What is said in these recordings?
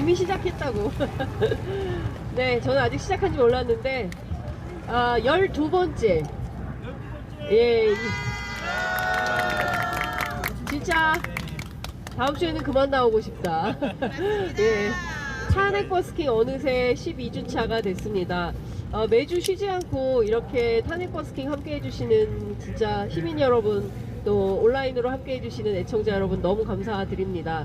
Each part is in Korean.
이미 시작했다고. 네, 저는 아직 시작한지 몰랐는데 12번째. 예, 진짜 다음 주에는 그만 나오고 싶다. 예, 탄핵 버스킹 어느새 12주차가 됐습니다. 매주 쉬지 않고 이렇게 탄핵 버스킹 함께 해주시는 진짜 시민 여러분, 또 온라인으로 함께 해주시는 애청자 여러분 너무 감사드립니다.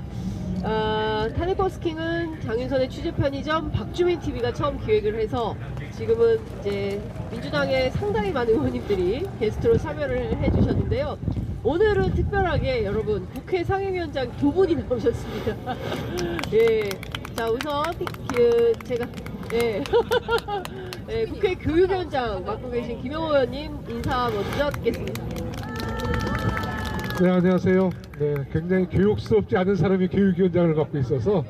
탄핵 버스킹은 장윤선의 취재 편의점 박주민 TV가 처음 기획을 해서 지금은 이제 민주당의 상당히 많은 의원님들이 게스트로 참여를 해주셨는데요. 오늘은 특별하게 여러분 국회 상임위원장 두 분이 나오셨습니다. 예, 자 우선 제가 예, 예, 국회 교육위원장 맡고 계신 김영호 의원님 인사 먼저 듣겠습니다. 네, 안녕하세요. 네, 굉장히 교육스럽지 않은 사람이 교육위원장을 맡고 있어서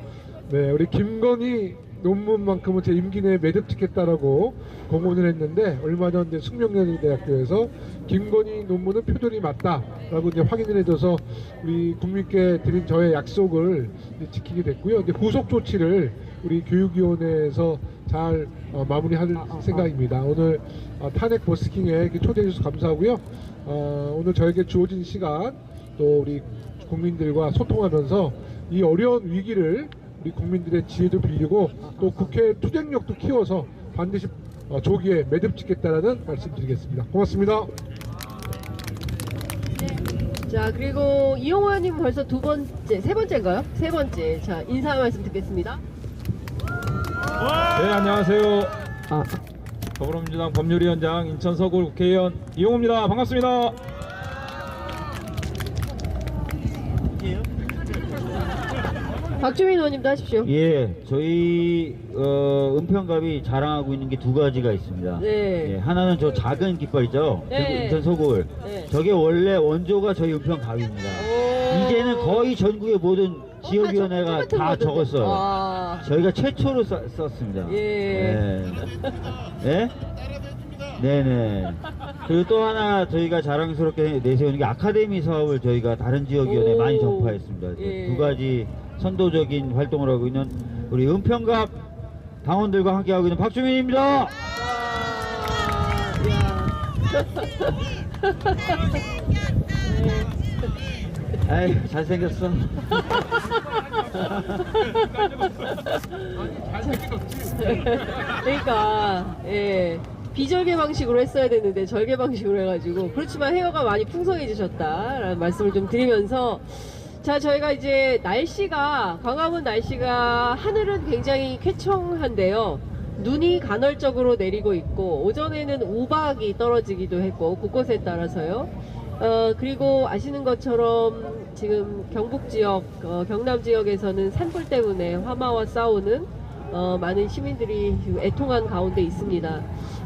네, 우리 김건희 논문만큼은 제 임기 내에 매듭짓겠다라고 공언을 했는데 얼마 전 이제 숙명여대학교에서 김건희 논문은 표절이 맞다라고 이제 확인을 해줘서 우리 국민께 드린 저의 약속을 지키게 됐고요. 이제 후속 조치를 우리 교육위원회에서 잘 마무리할 생각입니다. 오늘 탄핵 버스킹에 이렇게 초대해 주셔서 감사하고요. 오늘 저에게 주어진 시간 또 우리 국민들과 소통하면서 이 어려운 위기를 우리 국민들의 지혜도 빌리고 또 국회 투쟁력도 키워서 반드시 조기에 매듭짓겠다라는 말씀드리겠습니다. 고맙습니다. 자, 그리고 이용호 의원님 벌써 세 번째인가요? 세 번째. 자, 인사 말씀 듣겠습니다. 네, 안녕하세요. 더불어민주당 법률위원장 인천 서구 국회의원 이용호입니다. 반갑습니다. 박주민 의원님도 하십시오. 예, 저희 은평갑이 자랑하고 있는 게 두 가지가 있습니다. 네. 예, 하나는 저 작은 깃발이죠. 네. 인천 서구을. 네. 저게 원래 원조가 저희 은평갑입니다. 이제는 거의 전국의 모든 지역위원회가 다 적었어요. 저희가 최초로 썼습니다. 예. 예? 네네. 그리고 또 하나 저희가 자랑스럽게 내세우는 게 아카데미 사업을 저희가 다른 지역위원회에 많이 전파했습니다. 예. 두 가지 선도적인 활동을 하고 있는 우리 은평갑 당원들과 함께하고 있는 박주민입니다. 아이 잘생겼어. 그러니까 예, 비절개 방식으로 했어야 되는데 절개 방식으로 해가지고, 그렇지만 헤어가 많이 풍성해지셨다라는 말씀을 좀 드리면서, 자 저희가 이제 광화문 날씨가 하늘은 굉장히 쾌청한데요, 눈이 간헐적으로 내리고 있고 오전에는 우박이 떨어지기도 했고 곳곳에 따라서요. 그리고 아시는 것처럼 지금 경북 지역, 경남 지역에서는 산불 때문에 화마와 싸우는 많은 시민들이 지금 애통한 가운데 있습니다.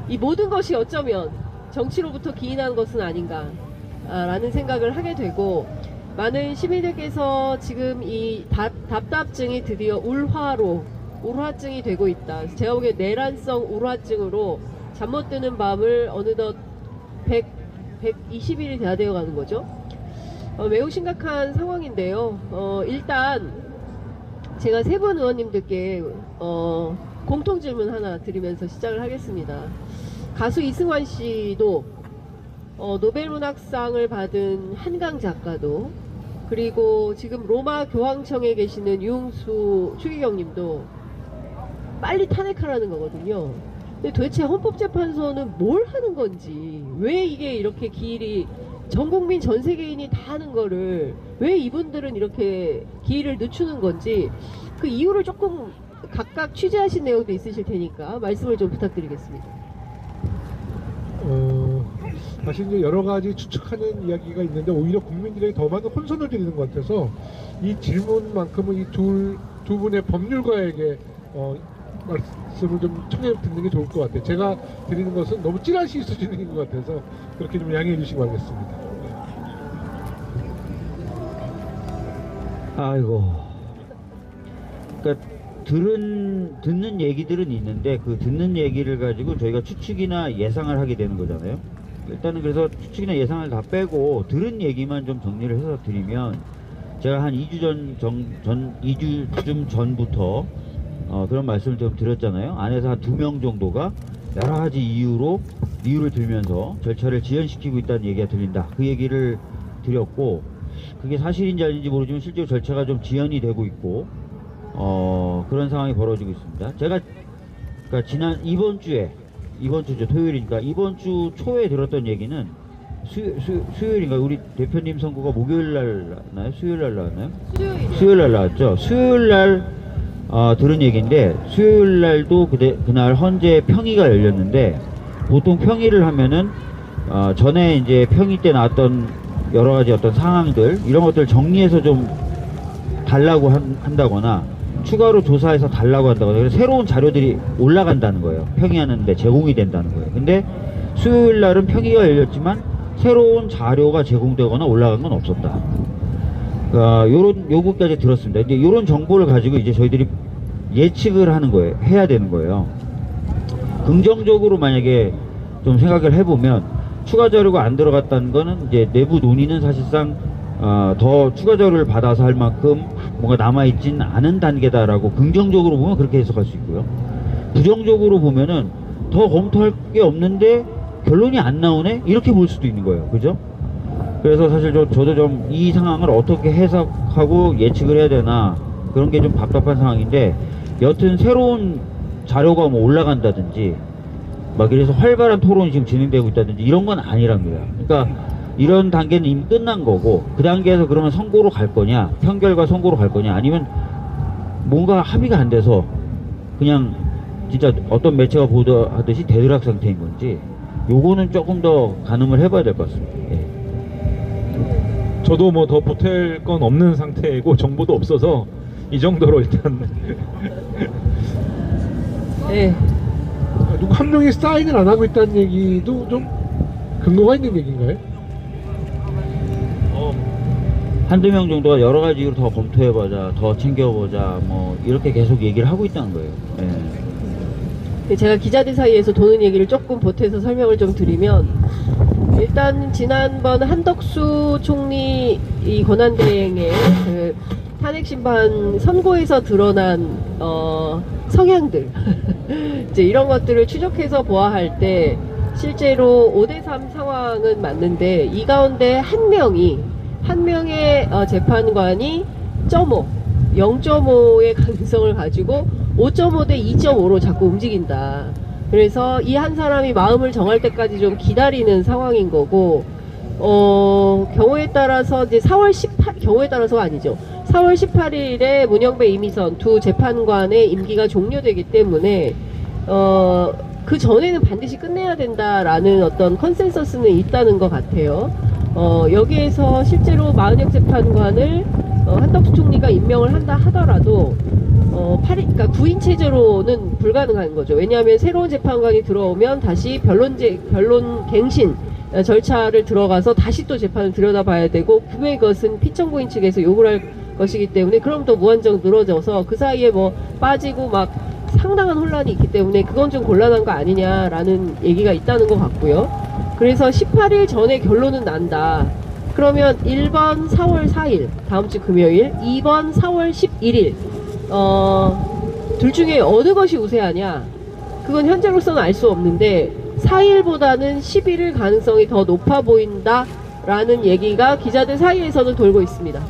이 모든 것이 어쩌면 정치로부터 기인한 것은 아닌가 라는 생각을 하게 되고, 많은 시민들께서 지금 이 답답증이 드디어 울화증이 되고 있다. 제가 보기에 내란성 울화증으로 잠 못 드는 밤을 어느덧 120일이 다 되어 가는 거죠. 매우 심각한 상황인데요. 일단 제가 세 분 의원님들께 공통 질문 하나 드리면서 시작을 하겠습니다. 가수 이승환 씨도 노벨문학상을 받은 한강 작가도, 그리고 지금 로마 교황청에 계시는 유흥수 추기경 님도 빨리 탄핵하라는 거거든요. 근데 도대체 헌법재판소는 뭘 하는 건지, 왜 이게 이렇게 기일이 전 국민 전 세계인이 다 하는 거를 왜 이분들은 이렇게 기일을 늦추는 건지, 그 이유를 조금 각각 취재하신 내용도 있으실 테니까 말씀을 좀 부탁드리겠습니다. 사실 이제 여러 가지 추측하는 이야기가 있는데 오히려 국민들에게 더 많은 혼선을 드리는 것 같아서 이 질문만큼은 이 두 분의 법률가에게 말씀을 좀 청해 듣는 게 좋을 것 같아요. 제가 드리는 것은 너무 찌라시 수준인 것 같아서 그렇게 좀 양해해 주시기 바라겠습니다. 아이고. 그러니까 듣는 얘기들은 있는데 그 듣는 얘기를 가지고 저희가 추측이나 예상을 하게 되는 거잖아요. 일단은 그래서 추측이나 예상을 다 빼고 들은 얘기만 좀 정리를 해서 드리면, 제가 한 2주쯤 전부터 그런 말씀을 좀 드렸잖아요. 안에서 한 2명 정도가 여러 가지 이유를 들면서 절차를 지연시키고 있다는 얘기가 들린다. 그 얘기를 드렸고, 그게 사실인지 아닌지 모르지만 실제로 절차가 좀 지연이 되고 있고, 그런 상황이 벌어지고 있습니다. 제가 그러니까 이번 주죠, 토요일이니까 이번 주 초에 들었던 얘기는 수요일인가, 우리 대표님 선거가 목요일 날 나왔나요? 수요일 날 나왔나요? 수요일 날 나왔죠. 수요일 날 들은 얘기인데, 수요일 날도 그날 헌재 평의가 열렸는데, 보통 평의를 하면은 전에 이제 평의 때 나왔던 여러 가지 어떤 상황들, 이런 것들 정리해서 좀 달라고 한다거나 추가로 조사해서 달라고 한다거나, 그래서 새로운 자료들이 올라간다는 거예요. 평의하는데 제공이 된다는 거예요. 근데 수요일 날은 평의가 열렸지만 새로운 자료가 제공되거나 올라간 건 없었다. 요런 요구까지 들었습니다. 이제 요런 정보를 가지고 이제 저희들이 예측을 하는 거예요. 해야 되는 거예요. 긍정적으로 만약에 좀 생각을 해보면, 추가 자료가 안 들어갔다는 거는 이제 내부 논의는 사실상 더 추가 자료를 받아서 할 만큼 뭔가 남아있진 않은 단계다라고 긍정적으로 보면 그렇게 해석할 수 있고요. 부정적으로 보면은 더 검토할 게 없는데 결론이 안 나오네? 이렇게 볼 수도 있는 거예요. 그죠? 그래서 사실 저도 좀 이 상황을 어떻게 해석하고 예측을 해야 되나, 그런 게 좀 답답한 상황인데, 여튼 새로운 자료가 뭐 올라간다든지 막 이래서 활발한 토론이 지금 진행되고 있다든지 이런 건 아니랍니다. 그러니까 이런 단계는 이미 끝난 거고, 그 단계에서 그러면 선고로 갈 거냐, 판결과 선고로 갈 거냐, 아니면 뭔가 합의가 안 돼서 그냥 진짜 어떤 매체가 보도하듯이 대드락 상태인 건지, 요거는 조금 더 가늠을 해봐야 될 것 같습니다. 예. 저도 뭐 더 보탤 건 없는 상태이고 정보도 없어서 이 정도로 일단 네. 누구 한 명이 사인을 안 하고 있다는 얘기도 좀 근거가 있는 얘기인가요? 한두 명 정도가 여러 가지 이유로 더 검토해보자, 더 챙겨보자, 뭐 이렇게 계속 얘기를 하고 있다는 거예요. 예. 제가 기자들 사이에서 도는 얘기를 조금 보태서 설명을 좀 드리면, 일단 지난번 한덕수 총리 이 권한대행의 그 탄핵 심판 선고에서 드러난 성향들 이제 이런 것들을 추적해서 보아할 때 실제로 5대3 상황은 맞는데, 이 가운데 한 명의 재판관이 0.5의 가능성을 가지고 5.5 대 2.5로 자꾸 움직인다. 그래서 이 한 사람이 마음을 정할 때까지 좀 기다리는 상황인 거고, 경우에 따라서 이제 4월 18일에 문영배, 이미선 두 재판관의 임기가 종료되기 때문에 그 전에는 반드시 끝내야 된다라는 어떤 컨센서스는 있다는 것 같아요. 여기에서 실제로 마은혁 재판관을 한덕수 총리가 임명을 한다 하더라도 그러니까 9인 체제로는 불가능한 거죠. 왜냐하면 새로운 재판관이 들어오면 다시 변론 갱신 절차를 들어가서 다시 또 재판을 들여다봐야 되고, 그것은 피청구인 측에서 요구를 할 것이기 때문에, 그럼 또 무한정 늘어져서 그 사이에 뭐 빠지고 막 상당한 혼란이 있기 때문에 그건 좀 곤란한 거 아니냐라는 얘기가 있다는 것 같고요. 그래서 18일 전에 결론은 난다. 그러면 1번 4월 4일 다음 주 금요일, 2번 4월 11일 둘 중에 어느 것이 우세하냐, 그건 현재로서는 알 수 없는데 4일보다는 11일 가능성이 더 높아 보인다 라는 얘기가 기자들 사이에서는 돌고 있습니다.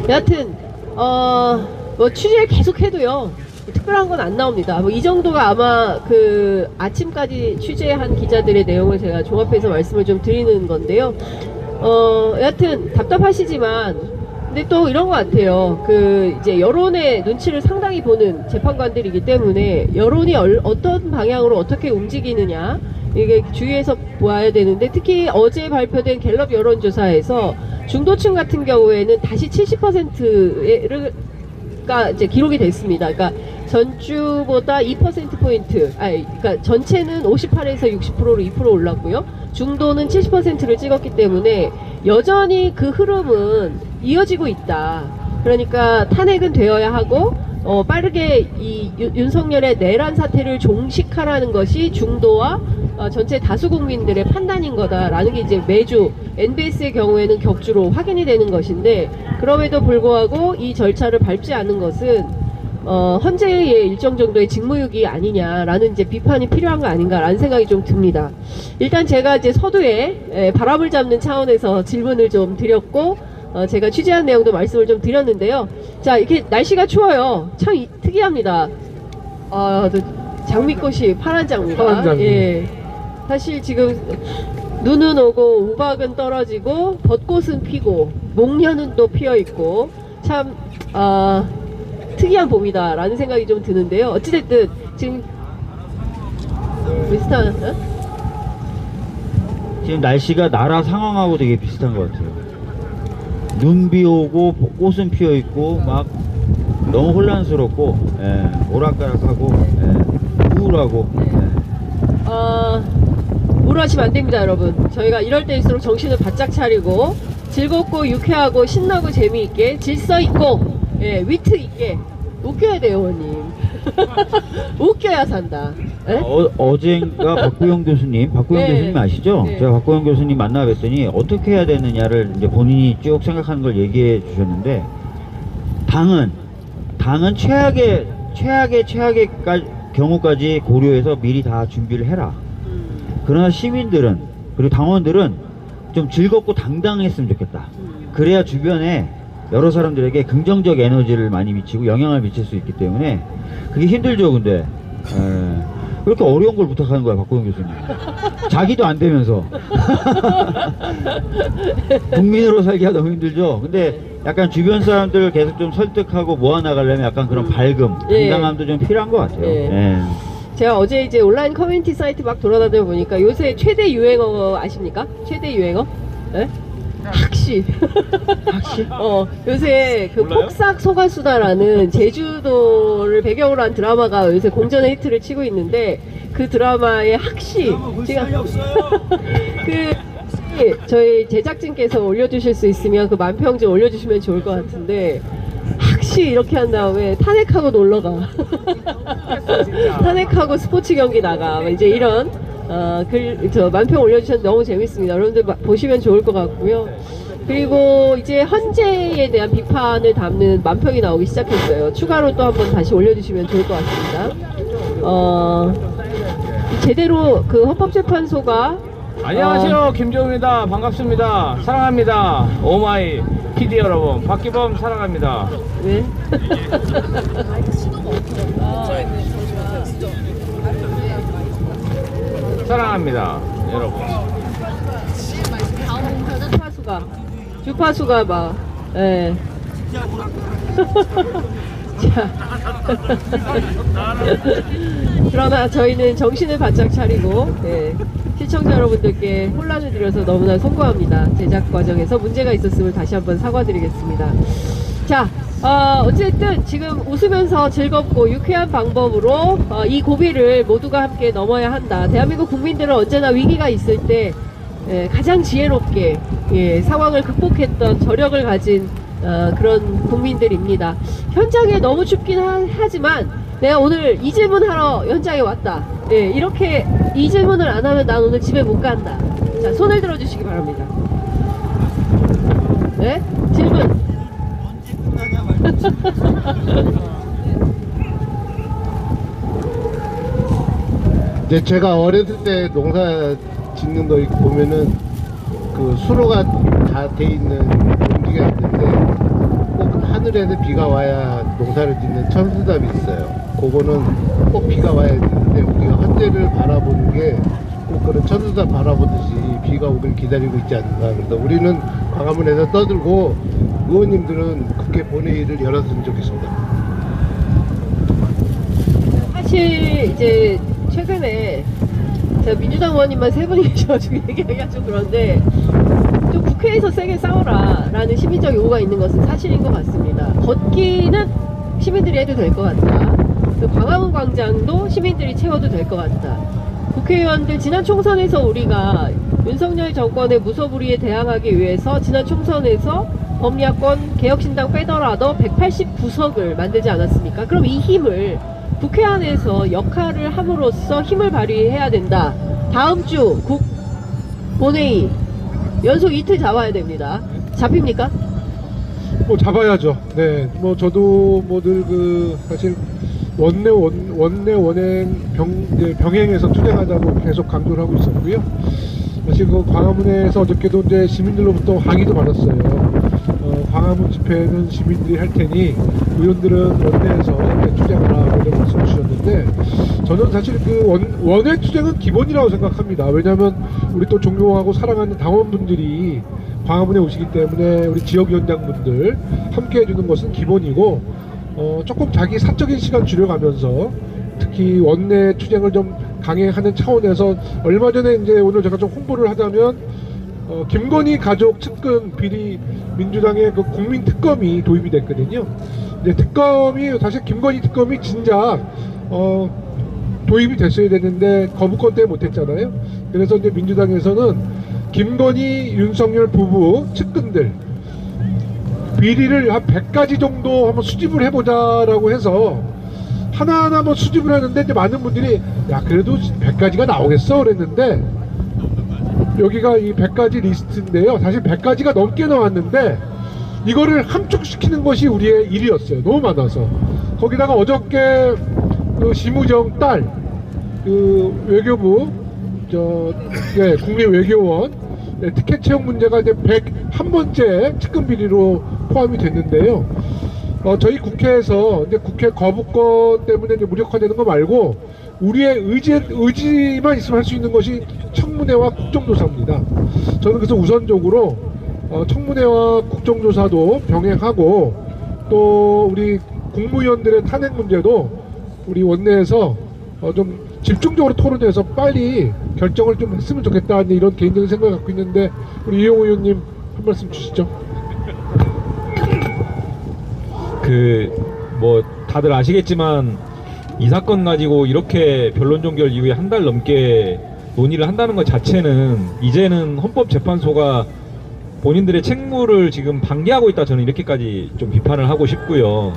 여하튼 뭐 취재를 계속 해도요 특별한 건 안 나옵니다. 뭐 이 정도가 아마 그 아침까지 취재한 기자들의 내용을 제가 종합해서 말씀을 좀 드리는 건데요. 여하튼 답답하시지만, 근데 또 이런 것 같아요. 그 이제 여론의 눈치를 상당히 보는 재판관들이기 때문에 여론이 어떤 방향으로 어떻게 움직이느냐, 이게 주의해서 보아야 되는데, 특히 어제 발표된 갤럽 여론조사에서 중도층 같은 경우에는 다시 70%가 이제 기록이 됐습니다. 그러니까 전주보다 2%포인트, 그러니까 전체는 58에서 60%로 2% 올랐고요. 중도는 70%를 찍었기 때문에 여전히 그 흐름은 이어지고 있다. 그러니까 탄핵은 되어야 하고, 빠르게 이 윤석열의 내란 사태를 종식하라는 것이 중도와 전체 다수 국민들의 판단인 거다라는 게 이제 매주 NBS의 경우에는 격주로 확인이 되는 것인데, 그럼에도 불구하고 이 절차를 밟지 않는 것은 헌재의 일정 정도의 직무유기 아니냐라는 이제 비판이 필요한 거 아닌가라는 생각이 좀 듭니다. 일단 제가 이제 서두에 바람을 잡는 차원에서 질문을 좀 드렸고, 제가 취재한 내용도 말씀을 좀 드렸는데요. 자, 이렇게 날씨가 추워요. 참 특이합니다. 장미꽃이 파란 장미가. 파란 장미. 예. 사실 지금 눈은 오고 우박은 떨어지고 벚꽃은 피고 목련은 또 피어 있고 참 특이한 봄이다라는 생각이 좀 드는데요. 어찌됐든 지금 비슷한 지금 날씨가 나라 상황하고 되게 비슷한 것 같아요. 눈비 오고 꽃은 피어 있고 막 너무 혼란스럽고 오락가락하고 우울하고. 우울하시면 안 됩니다, 여러분. 저희가 이럴 때일수록 정신을 바짝 차리고 즐겁고 유쾌하고 신나고 재미있게 질서 있고 위트 있게 웃겨야 돼요, 의원님. 웃겨야 산다. 어젠가 박구영 교수님 네. 교수님 아시죠? 네. 제가 박구영 교수님 만나 뵀더니 어떻게 해야 되느냐를 이제 본인이 쭉 생각하는 걸 얘기해 주셨는데, 당은 최악의 경우까지 고려해서 미리 다 준비를 해라. 그러나 시민들은 그리고 당원들은 좀 즐겁고 당당했으면 좋겠다. 그래야 주변에 여러 사람들에게 긍정적 에너지를 많이 미치고 영향을 미칠 수 있기 때문에 그게 힘들죠. 근데 왜 이렇게 어려운 걸 부탁하는 거야, 박구영 교수님? 자기도 안 되면서. 국민으로 살기가 너무 힘들죠. 근데 약간 주변 사람들을 계속 좀 설득하고 모아나가려면 약간 그런 밝음, 당당함도 좀 필요한 것 같아요. 제가 어제 이제 온라인 커뮤니티 사이트 막 돌아다녀 보니까 요새 최대 유행어 아십니까? 최대 유행어? 네? 학시. 확실히? 요새 그 몰라요? 폭삭 소가수다라는 제주도를 배경으로 한 드라마가 요새 공전의 히트를 치고 있는데, 그 드라마의 학시. 제가 저희 제작진께서 올려주실 수 있으면 그 만평 좀 올려주시면 좋을 것 같은데, 학시 이렇게 한 다음에 탄핵하고 놀러가. 탄핵하고 스포츠 경기 나가. 이제 이런 만평 올려주셔서 너무 재밌습니다. 여러분들 보시면 좋을 것 같고요. 그리고 이제 헌재에 대한 비판을 담는 만평이 나오기 시작했어요. 추가로 또 한번 다시 올려주시면 좋을 것 같습니다. 제대로 그 헌법재판소가 안녕하세요, 김종우입니다. 반갑습니다. 사랑합니다. 오마이 PD 여러분, 박기범 사랑합니다. 네. 사랑합니다, 여러분. 주파수가 막, 자. 그러나 저희는 정신을 바짝 차리고, 시청자 여러분들께 혼란을 드려서 너무나 송구합니다. 제작 과정에서 문제가 있었음을 다시 한번 사과드리겠습니다. 자, 어쨌든 지금 웃으면서 즐겁고 유쾌한 방법으로 이 고비를 모두가 함께 넘어야 한다. 대한민국 국민들은 언제나 위기가 있을 때 가장 지혜롭게 상황을 극복했던 저력을 가진 그런 국민들입니다. 현장에 너무 춥긴 하지만 내가 오늘 이 질문 하러 현장에 왔다. 이렇게 이 질문을 안 하면 난 오늘 집에 못 간다. 자, 손을 들어주시기 바랍니다. 네? 질문. 네, 제가 어렸을 때 농사 짓는 거 보면은 그 수로가 다 돼 있는 용기가 있는데 꼭 하늘에서 비가 와야 농사를 짓는 천수답이 있어요. 그거는 꼭 비가 와야 되는데 우리가 헌재를 바라보는 게 꼭 그런 천수답 바라보듯이 비가 오길 기다리고 있지 않나. 그래서 우리는 광화문에서 떠들고 의원님들은 국회 본회의를 열었으면 좋겠습니다. 사실 이제 최근에 제가 민주당 의원님만 3분이 계셔가지고 얘기하기가 좀 그런데 좀 국회에서 세게 싸워라 라는 시민적 요구가 있는 것은 사실인 것 같습니다. 걷기는 시민들이 해도 될 것 같다. 그 광화문 광장도 시민들이 채워도 될 것 같다. 국회의원들 지난 총선에서 우리가 윤석열 정권의 무소불위에 대항하기 위해서 지난 총선에서 범야권 개혁신당 빼더라도 189석을 만들지 않았습니까? 그럼 이 힘을 국회 안에서 역할을 함으로써 힘을 발휘해야 된다. 다음 주 국 본회의 연속 이틀 잡아야 됩니다. 잡힙니까? 뭐 잡아야죠. 네, 뭐 저도 뭐 늘 그 사실 원내 원행 병행해서 투쟁하자고 계속 강조를 하고 있었고요. 사실 그 광화문에서 어저께도 이제 시민들로부터 항의도 받았어요. 광화문 집회는 시민들이 할 테니 의원들은 원내에서 투쟁하라 이런 말씀을 주셨는데, 저는 사실 그 원외 투쟁은 기본이라고 생각합니다. 왜냐하면 우리 또 존경하고 사랑하는 당원분들이 광화문에 오시기 때문에 우리 지역위원장분들 함께 해주는 것은 기본이고, 조금 자기 사적인 시간 줄여가면서 특히 원내 투쟁을 좀 강행하는 차원에서, 얼마 전에 이제 오늘 제가 좀 홍보를 하자면 김건희 가족 측근 비리 민주당의 그 국민 특검이 도입이 됐거든요. 이제 특검이 사실 김건희 특검이 진작 도입이 됐어야 되는데 거부권 때문에 못했잖아요. 그래서 이제 민주당에서는 김건희 윤석열 부부 측근들 비리를 한 100가지 정도 한번 수집을 해보자라고 해서 하나하나 뭐 수집을 하는데, 이제 많은 분들이 야 그래도 100가지가 나오겠어 그랬는데, 여기가 이 100가지 리스트인데요. 사실 100가지가 넘게 나왔는데 이거를 함축시키는 것이 우리의 일이었어요. 너무 많아서. 거기다가 어저께 그 심우정 딸 그 외교부 국립외교원 티켓 채용 문제가 이제 101번째 측근 비리로 포함이 됐는데요. 저희 국회에서 이제 국회 거부권 때문에 이제 무력화되는 거 말고 우리의 의지만 있으면 할 수 있는 것이 청문회와 국정조사입니다. 저는 그래서 우선적으로 청문회와 국정조사도 병행하고, 또 우리 국무위원들의 탄핵 문제도 우리 원내에서 좀 집중적으로 토론해서 빨리 결정을 좀 했으면 좋겠다는 이런 개인적인 생각을 갖고 있는데, 우리 이용호 의원님 한 말씀 주시죠. 뭐 다들 아시겠지만 이 사건 가지고 이렇게 변론 종결 이후에 한 달 넘게 논의를 한다는 것 자체는 이제는 헌법재판소가 본인들의 책무를 지금 방기하고 있다, 저는 이렇게까지 좀 비판을 하고 싶고요.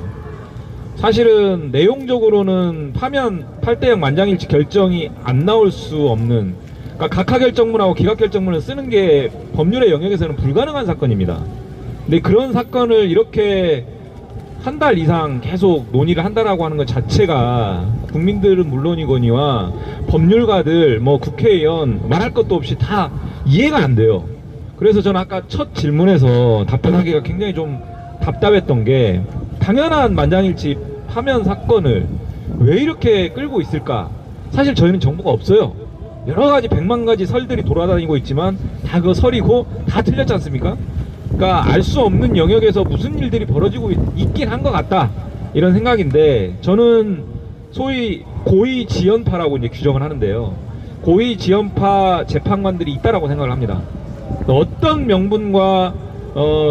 사실은 내용적으로는 파면 8대0 만장일치 결정이 안 나올 수 없는, 그러니까 각하결정문하고 기각결정문을 쓰는 게 법률의 영역에서는 불가능한 사건입니다. 근데 그런 사건을 이렇게 한 달 이상 계속 논의를 한다라고 하는 것 자체가 국민들은 물론이거니와 법률가들, 뭐 국회의원 말할 것도 없이 다 이해가 안 돼요. 그래서 저는 아까 첫 질문에서 답변하기가 굉장히 좀 답답했던 게, 당연한 만장일치 파면 사건을 왜 이렇게 끌고 있을까? 사실 저희는 정보가 없어요. 여러 가지 100만 가지 설들이 돌아다니고 있지만 다 그 설이고 다 틀렸지 않습니까? 그러니까 알 수 없는 영역에서 무슨 일들이 벌어지고 있긴 한 것 같다, 이런 생각인데, 저는 소위 고위 지연파라고 이제 규정을 하는데요. 고위 지연파 재판관들이 있다라고 생각을 합니다. 어떤 명분과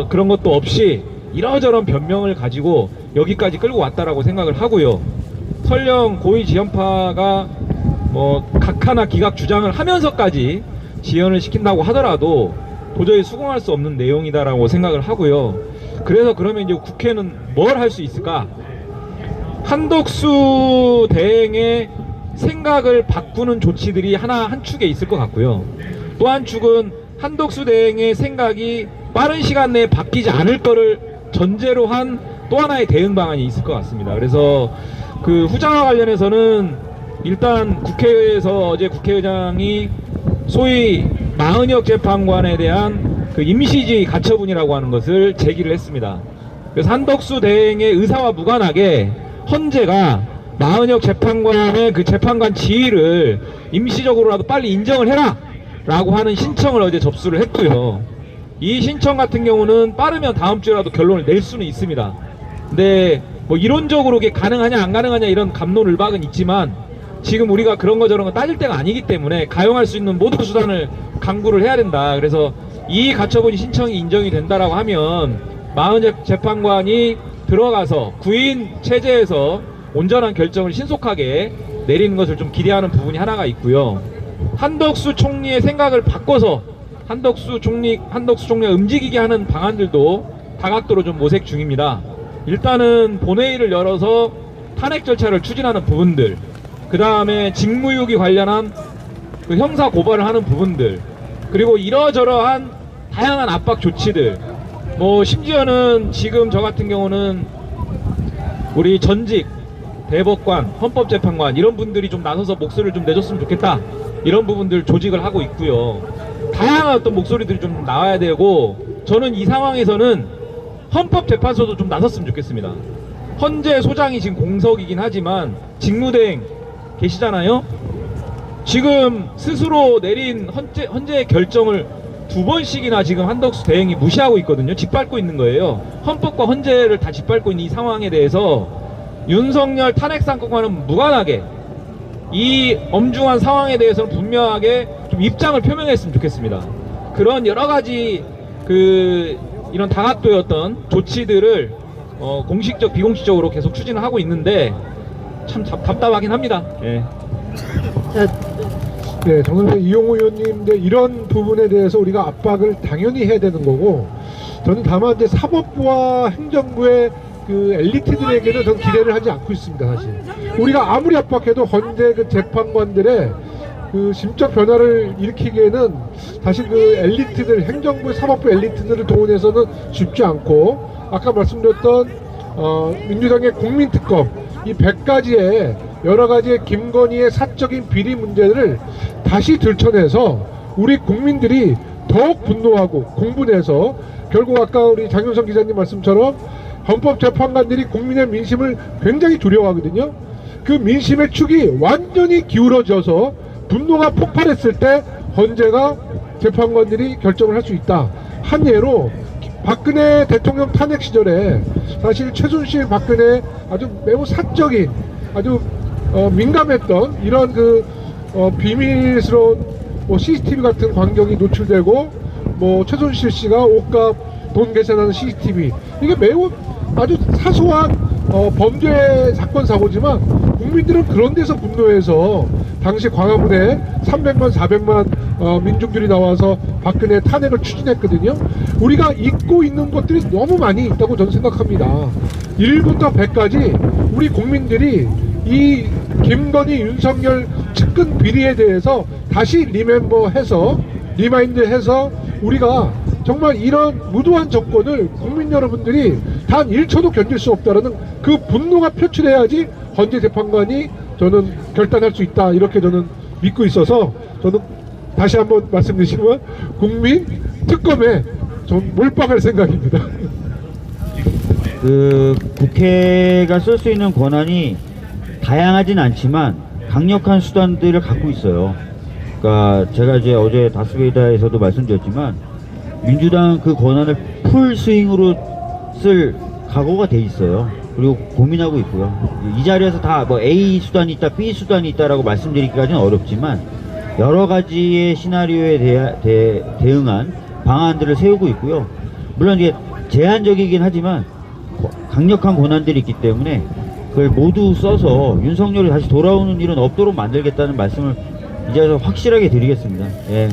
그런 것도 없이 이러저런 변명을 가지고 여기까지 끌고 왔다라고 생각을 하고요. 설령 고위 지연파가 뭐 각하나 기각 주장을 하면서까지 지연을 시킨다고 하더라도 도저히 수긍할 수 없는 내용이다라고 생각을 하고요. 그래서 그러면 이제 국회는 뭘 할 수 있을까? 한덕수 대행의 생각을 바꾸는 조치들이 한 축에 있을 것 같고요. 또 한 축은 한덕수 대행의 생각이 빠른 시간 내에 바뀌지 않을 거를 전제로 한 또 하나의 대응 방안이 있을 것 같습니다. 그래서 그 후자와 관련해서는 일단 국회에서 어제 국회의장이 소위 마은혁 재판관에 대한 그 임시지 가처분이라고 하는 것을 제기를 했습니다. 그래서 한덕수 대행의 의사와 무관하게 헌재가 마은혁 재판관의 그 재판관 지위를 임시적으로라도 빨리 인정을 해라 라고 하는 신청을 어제 접수를 했고요. 이 신청 같은 경우는 빠르면 다음 주에라도 결론을 낼 수는 있습니다. 근데 뭐 이론적으로 이게 가능하냐 안 가능하냐 이런 갑론을박은 있지만, 지금 우리가 그런 거 저런 거 따질 때가 아니기 때문에 가용할 수 있는 모든 수단을 강구를 해야 된다. 그래서 이 가처분 신청이 인정이 된다라고 하면 마은혁 재판관이 들어가서 구인 체제에서 온전한 결정을 신속하게 내리는 것을 좀 기대하는 부분이 하나가 있고요. 한덕수 총리의 생각을 바꿔서 한덕수 총리가 움직이게 하는 방안들도 다각도로 좀 모색 중입니다. 일단은 본회의를 열어서 탄핵 절차를 추진하는 부분들, 그 다음에 직무유기 관련한 그 형사 고발을 하는 부분들, 그리고 이러저러한 다양한 압박 조치들, 뭐 심지어는 지금 저 같은 경우는 우리 전직 대법관, 헌법재판관 이런 분들이 좀 나서서 목소리를 좀 내줬으면 좋겠다, 이런 부분들 조직을 하고 있고요. 다양한 어떤 목소리들이 좀 나와야 되고, 저는 이 상황에서는 헌법재판소도 좀 나섰으면 좋겠습니다. 헌재 소장이 지금 공석이긴 하지만 직무대행 계시잖아요. 지금 스스로 내린 헌재 결정을 2번씩이나 지금 한덕수 대행이 무시하고 있거든요. 짓밟고 있는 거예요. 헌법과 헌재를 다 짓밟고 있는 이 상황에 대해서 윤석열 탄핵사건과는 무관하게 이 엄중한 상황에 대해서는 분명하게 좀 입장을 표명했으면 좋겠습니다. 그런 여러 가지 이런 다각도의 어떤 조치들을 공식적 비공식적으로 계속 추진을 하고 있는데 참 답답하긴 합니다. 예. 자, 네, 저는 이용호 의원님 이런 부분에 대해서 우리가 압박을 당연히 해야 되는 거고, 저는 다만 이제 사법부와 행정부의 그 엘리트들에게는 저는 기대를 하지 않고 있습니다. 사실 우리가 아무리 압박해도 헌재 그 재판관들의 그 심적 변화를 일으키기에는 사실 그 엘리트들, 행정부, 사법부 엘리트들을 동원해서는 쉽지 않고, 아까 말씀드렸던 민주당의 국민특검, 이 100가지의 여러 가지의 김건희의 사적인 비리 문제를 다시 들춰내서 우리 국민들이 더욱 분노하고 공분해서, 결국 아까 우리 장윤성 기자님 말씀처럼 헌법재판관들이 국민의 민심을 굉장히 두려워하거든요. 그 민심의 축이 완전히 기울어져서 분노가 폭발했을 때 헌재가 재판관들이 결정을 할 수 있다. 한 예로 박근혜 대통령 탄핵 시절에 사실 최순실 박근혜 아주 매우 사적인, 아주 민감했던 이런 비밀스러운 CCTV 같은 광경이 노출되고, 최순실 씨가 옷값 돈 계산하는 CCTV, 이게 매우 아주 사소한 범죄 사건 사고지만 국민들은 그런 데서 분노해서 당시 광화문에 300만 400만 민중들이 나와서 박근혜 탄핵을 추진했거든요. 우리가 잊고 있는 것들이 너무 많이 있다고 저는 생각합니다. 1부터 100까지 우리 국민들이 이 김건희 윤석열 측근 비리에 대해서 다시 리마인드해서 우리가 정말 이런 무도한 정권을 국민 여러분들이 단 1초도 견딜 수 없다라는 그 분노가 표출해야지 헌재 재판관이 저는 결단할 수 있다, 이렇게 저는 믿고 있어서, 저는 다시 한번 말씀드리지만 국민 특검에 전 몰빵할 생각입니다. 국회가 쓸 수 있는 권한이 다양하진 않지만 강력한 수단들을 갖고 있어요. 그러니까 제가 이제 어제 다스베이다에서도 말씀드렸지만 민주당은 그 권한을 풀 스윙으로 쓸 각오가 돼 있어요. 그리고 고민하고 있고요. 이 자리에서 다 A 수단이 있다, B 수단이 있다라고 말씀드리기까지는 어렵지만 여러 가지의 시나리오에 대응한 방안들을 세우고 있고요. 물론 이게 제한적이긴 하지만 강력한 권한들이 있기 때문에 그걸 모두 써서 윤석열이 다시 돌아오는 일은 없도록 만들겠다는 말씀을 이 자리에서 확실하게 드리겠습니다. 예.